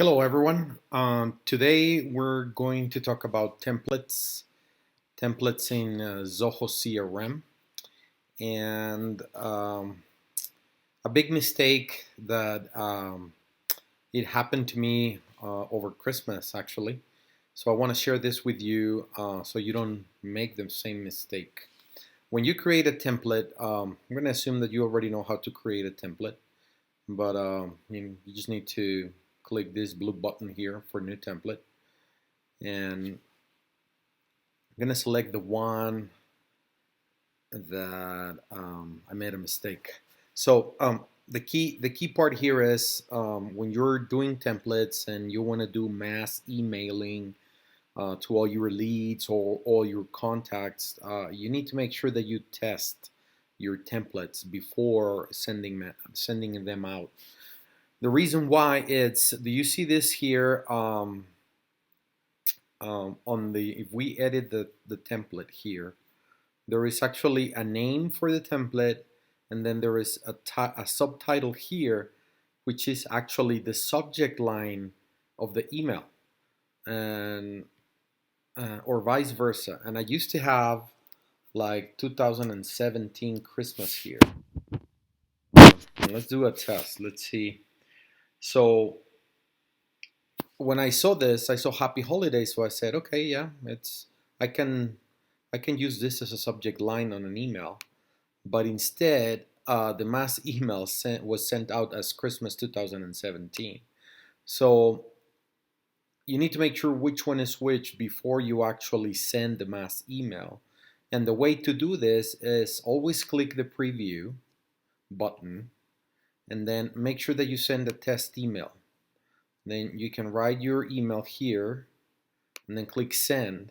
Hello everyone. Today we're going to talk about templates in Zoho CRM, and a big mistake that it happened to me over Christmas actually. So I want to share this with you so you don't make the same mistake. When you create a template, I'm going to assume that you already know how to create a template, but you just need to click this blue button here for new template, and I'm gonna select the one that I made a mistake. So the key part here is when you're doing templates and you want to do mass emailing to all your leads or all your contacts, you need to make sure that you test your templates before sending them out. The reason why it's, do you see this here on the, if we edit the template here, there is actually a name for the template, and then there is a subtitle here, which is actually the subject line of the email, and or vice versa. And I used to have like 2017 Christmas here. Let's do a test. Let's see. So when I saw this, I saw Happy Holidays, so I said, okay, yeah, it's I can I can use this as a subject line on an email. But instead, the mass email was sent out as Christmas 2017. So you need to make sure which one is which before you actually send the mass email. And the way to do this is always click the preview button and then make sure that you send a test email. Then you can write your email here and then click send.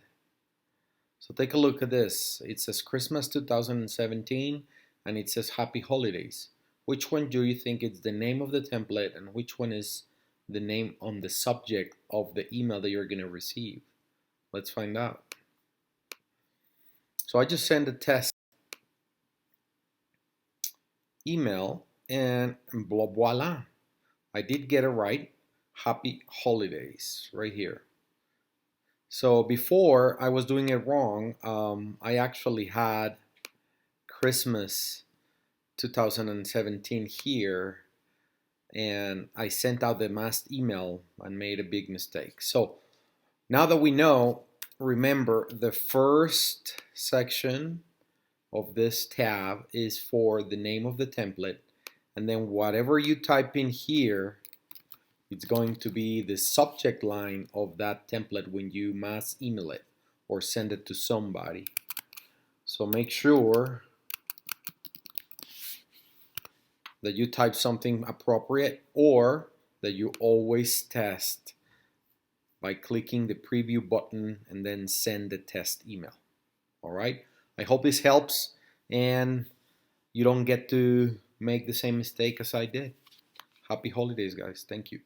So take a look at this. It says Christmas 2017 and it says Happy Holidays. Which one do you think is the name of the template and which one is the name on the subject of the email that you're going to receive? Let's find out. So I just sent a test email and voila, I did get it right. Happy Holidays right here. So before I was doing it wrong. I actually had Christmas 2017 here, and I sent out the mass email and made a big mistake. So now that we know, remember the first section of this tab is for the name of the template, and then whatever you type in here, it's going to be the subject line of that template when you mass email it or send it to somebody. So make sure that you type something appropriate, or that you always test by clicking the preview button and then send the test email. All right, I hope this helps and you don't get to make the same mistake as I did. Happy holidays, guys. Thank you.